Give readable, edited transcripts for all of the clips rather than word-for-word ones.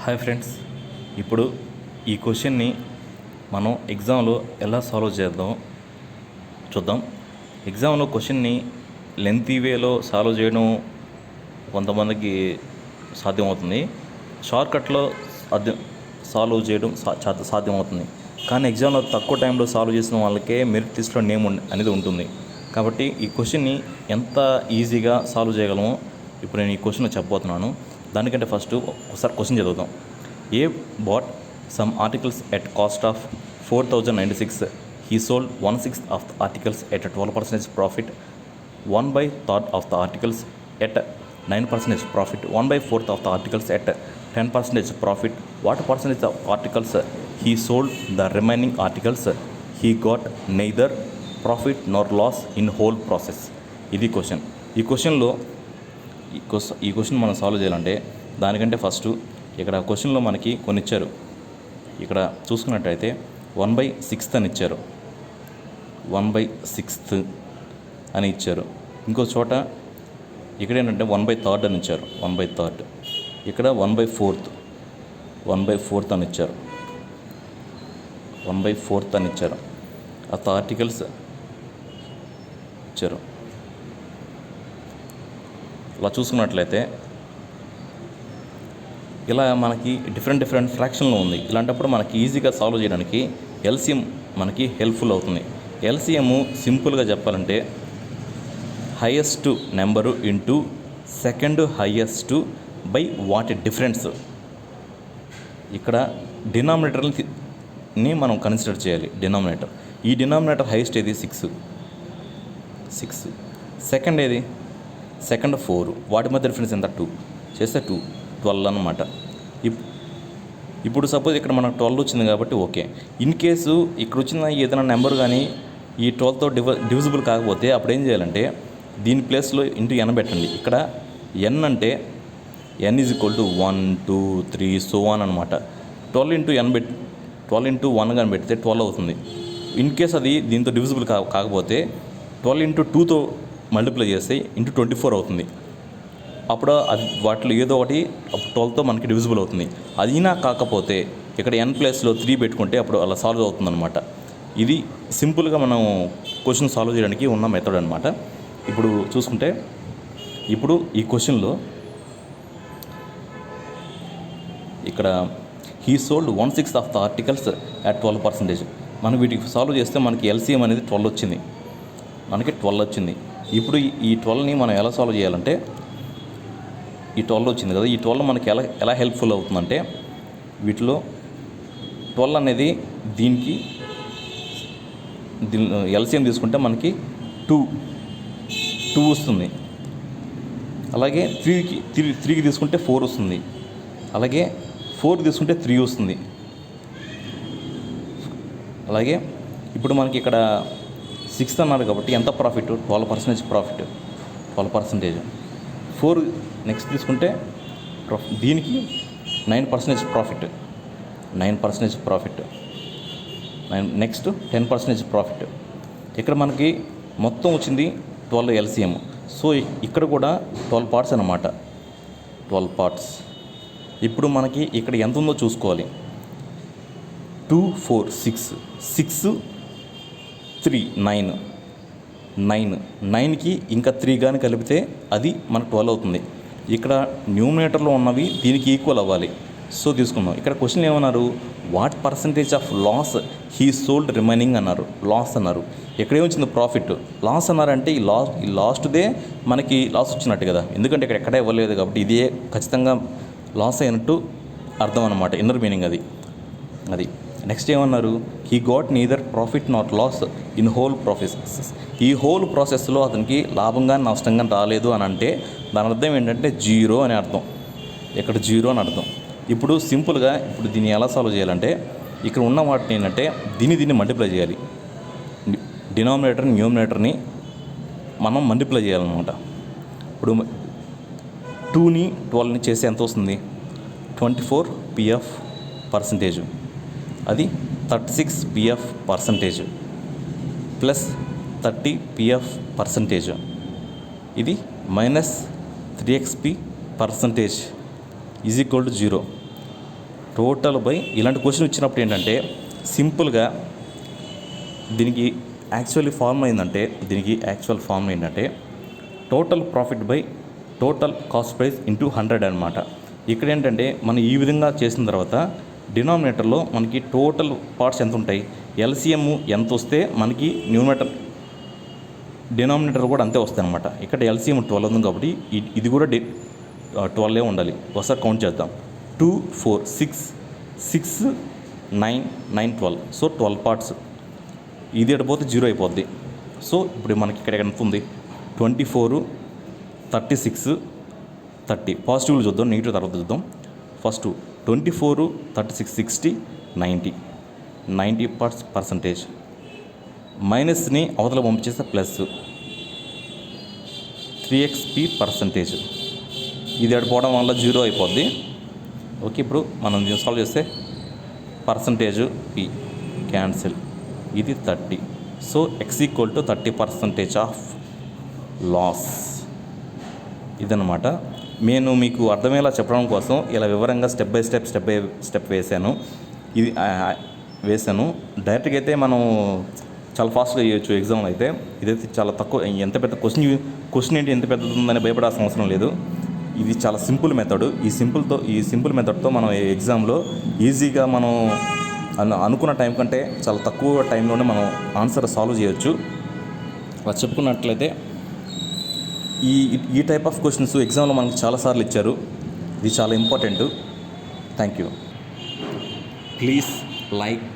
Hi friends, ఇప్పుడు ఈ క్వశ్చన్ని మనం ఎగ్జామ్లో ఎలా సాల్వ్ చేద్దాం చూద్దాం. ఎగ్జామ్లో క్వశ్చన్ని లెంతీ వేలో సాల్వ్ చేయడం కొంతమందికి సాధ్యమవుతుంది, షార్ట్కట్లో సాల్వ్ చేయడం సాధ్యమవుతుంది. కానీ ఎగ్జామ్లో తక్కువ టైంలో సాల్వ్ చేసిన వాళ్ళకే మెరిట్ లిస్ట్లో నేమ్ అనేది ఉంటుంది. కాబట్టి ఈ క్వశ్చన్ని ఎంత ఈజీగా సాల్వ్ చేయగలమో ఇప్పుడు నేను ఈ క్వశ్చన్లో చెప్పబోతున్నాను. దానికంటే ఫస్ట్ ఒకసారి క్వశ్చన్ చదువుతాం. A bought some articles at cost of 4,096. He sold 1/6 of the articles at a 12% profit, 1/3 of the articles at 9% profit, 1/4 of the articles at 10% profit. What percentage of articles he sold the remaining articles? He got neither profit nor loss in whole process. ఇది question. ఈ question మనం solve చేయాలంటే దానికంటే first ఇక్కడ క్వశ్చన్లో మనకి కొన్ని ఇచ్చారు. ఇక్కడ చూసుకున్నట్టయితే 1/6 అని ఇచ్చారు, 1/6 అని ఇచ్చారు. ఇంకో చోట ఇక్కడ ఏంటంటే 1/3 అని ఇచ్చారు, 1/3. ఇక్కడ 1/4 అని ఇచ్చారు, 1/4 అని ఇచ్చారు. ఆ ఆర్టికల్స్ ఇచ్చారు. ఇలా చూసుకున్నట్లయితే ఇలా మనకి డిఫరెంట్ ఫ్రాక్షన్లో ఉంది. ఇలాంటప్పుడు మనకి ఈజీగా సాల్వ్ చేయడానికి ఎల్సిఎం మనకి హెల్ప్ఫుల్ అవుతుంది. ఎల్సిఎం సింపుల్గా చెప్పాలంటే highest number into second highest by వాటి డిఫరెన్స్. ఇక్కడ డినామినేటర్ని మనం కన్సిడర్ చేయాలి. ఈ డినామినేటర్ హైయెస్ట్ ఏది? 6. సెకండ్ ఏది? సెకండ్ 4. వాటి మధ్య డిఫరెన్స్ ఎంత? 2 చేస్తే 12 అన్నమాట. ఇప్పుడు సపోజ్ ఇక్కడ మనకు 12 వచ్చింది కాబట్టి ఓకే. ఇన్ కేసు ఇక్కడ వచ్చిన ఏదైనా నెంబర్ కానీ ఈ 12తో డివిజిబుల్ కాకపోతే అప్పుడు ఏం చేయాలంటే దీని ప్లేస్లో ఇంటూ n పెట్టండి. ఇక్కడ n అంటే n is equal to 1 2 3 so on అనమాట. 12 ఇంటూ 1 కానీ పెడితే 12 అవుతుంది. ఇన్ కేస్ అది దీంతో డివిజిబుల్ కాకపోతే 12 ఇంటూ 2తో మల్టిప్లై చేస్తే ఇంటూ 24 అవుతుంది. అప్పుడు అది వాటిలో ఏదో ఒకటి 12తో మనకి డివిజిబుల్ అవుతుంది. అదినా కాకపోతే ఇక్కడ n ప్లేస్లో 3 పెట్టుకుంటే అప్పుడు అలా సాల్వ్ అవుతుందన్నమాట. ఇది సింపుల్గా మనం క్వశ్చన్ సాల్వ్ చేయడానికి ఉన్న మెథడ్ అనమాట. ఇప్పుడు చూసుకుంటే ఇప్పుడు ఈ క్వశ్చన్లో ఇక్కడ he sold 1/6 of the articles at 12%. మనం వీటికి సాల్వ్ చేస్తే మనకి ఎల్సిఎం అనేది 12 వచ్చింది. ఇప్పుడు ఈ 12ని మనం ఎలా సాల్వ్ చేయాలంటే ఈ 12 వచ్చింది కదా, ఈ 12 మనకి ఎలా హెల్ప్ఫుల్ అవుతుందంటే వీటిలో 12 అనేది దీనికి ఎల్సిఎం తీసుకుంటే మనకి 2 వస్తుంది. అలాగే 3కి తీసుకుంటే 4 వస్తుంది. అలాగే 4 తీసుకుంటే 3 వస్తుంది. అలాగే ఇప్పుడు మనకి ఇక్కడ 6 అన్నారు కాబట్టి ఎంత ప్రాఫిట్? 12% ప్రాఫిట్, 12%. 4 నెక్స్ట్ తీసుకుంటే దీనికి 9% ప్రాఫిట్, 9% ప్రాఫిట్. Next 10% profit. ఇక్కడ మనకి మొత్తం వచ్చింది 12 ఎల్సిఎం. సో ఇక్కడ కూడా 12 పార్ట్స్ అన్నమాట, 12 పార్ట్స్. ఇప్పుడు మనకి ఇక్కడ ఎంత ఉందో చూసుకోవాలి. 2 4 6 3 9కి ఇంకా 3 కానీ కలిపితే అది మనకు 12 అవుతుంది. ఇక్కడ న్యూమినేటర్లో ఉన్నవి దీనికి ఈక్వల్ అవ్వాలి. సో తీసుకుందాం. ఇక్కడ క్వశ్చన్ ఏమన్నారు? What percentage of loss he sold remaining అన్నారు, లాస్ అన్నారు. ఎక్కడేమొచ్చింది? ప్రాఫిట్. లాస్ అన్నారంటే ఈ లాస్ట్దే మనకి లాస్ వచ్చినట్టు కదా, ఎందుకంటే ఇక్కడ ఎక్కడే ఇవ్వలేదు కాబట్టి ఇదే ఖచ్చితంగా లాస్ అయినట్టు అర్థం అన్నమాట. ఇన్నర్ మీనింగ్ అది. నెక్స్ట్ ఏమన్నారు? He got neither profit not loss in whole process. ఈ హోల్ ప్రాసెస్లో అతనికి లాభంగా నష్టంగా రాలేదు అని అంటే దాని అర్థం ఏంటంటే 0 అని అర్థం. ఇక్కడ 0 అని అర్థం. ఇప్పుడు సింపుల్గా ఇప్పుడు దీన్ని ఎలా సాల్వ్ చేయాలంటే ఇక్కడ ఉన్న వాటిని ఏంటంటే దీన్ని మల్టిప్లై చేయాలి. న్యూమినేటర్ని మనం మల్టిప్లై చేయాలన్నమాట. ఇప్పుడు 2ని 12ని చేస్తే ఎంత వస్తుంది? 24 పిఎఫ్ పర్సంటేజ్, అది 36 PF percentage plus 30 PF percentage, ఇది -3xp percentage is equal to 0. Total by ఇలాంటి క్వశ్చన్ ఇచ్చినప్పుడు ఏంటంటే సింపుల్గా దీనికి యాక్చువల్ ఫార్మ్ ఏంటంటే total profit by total cost price into 100 అనమాట. ఇక్కడ ఏంటంటే మనం ఈ విధంగా చేసిన తర్వాత డినామినేటర్లో మనకి టోటల్ పార్ట్స్ ఎంత ఉంటాయి, ఎల్సిఎం ఎంత వస్తే మనకి డినామినేటర్ కూడా అంతే వస్తాయి అనమాట. ఇక్కడ ఎల్సిఎం 12 ఉంది కాబట్టి ఇది కూడా 12 ఉండాలి. ఒకసారి కౌంట్ చేద్దాం. 2 4 6 6 9 9 12. So 12 parts. ఇది ఎడిపోతే 0 అయిపోద్ది. సో ఇప్పుడు మనకి ఇక్కడ ఎంత ఉంది, 24 36 30. పాజిటివ్లు చూద్దాం, నెగిటివ్ తర్వాత చూద్దాం. First 24 36 60 90 percentage. మైనస్ని అవతల పంపించేస్తే ప్లస్ 3xp పర్సంటేజ్. ఇది అడిపోవడం వల్ల 0 అయిపోద్ది. ఓకే, ఇప్పుడు మనం సాల్వ్ చేస్తే పర్సంటేజ్ పి క్యాన్సిల్, ఇది 30. So x equal to 30% of loss. ఇదన్నమాట. నేను మీకు అర్థమయ్యేలా చెప్పడం కోసం ఇలా వివరంగా స్టెప్ బై స్టెప్ వేసాను. డైరెక్ట్గా అయితే మనం చాలా ఫాస్ట్గా చేయొచ్చు ఎగ్జామ్లో అయితే. ఇదైతే చాలా తక్కువ. ఎంత పెద్ద క్వశ్చన్ ఏంటి ఎంత పెద్దది ఉందని భయపడాల్సిన అవసరం లేదు. ఇది చాలా సింపుల్ మెథడ్. ఈ సింపుల్ మెథడ్తో మనం ఎగ్జామ్లో ఈజీగా మనం అనుకున్న టైం కంటే చాలా తక్కువ టైంలోనే మనం ఆన్సర్ సాల్వ్ చేయొచ్చు. అలా చెప్పుకున్నట్లయితే ఈ టైప్ ఆఫ్ క్వశ్చన్స్ ఎగ్జామ్లో మనకు చాలాసార్లు ఇచ్చారు. ఇది చాలా important. Thank you. Please like,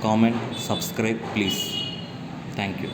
comment, subscribe please. Thank you.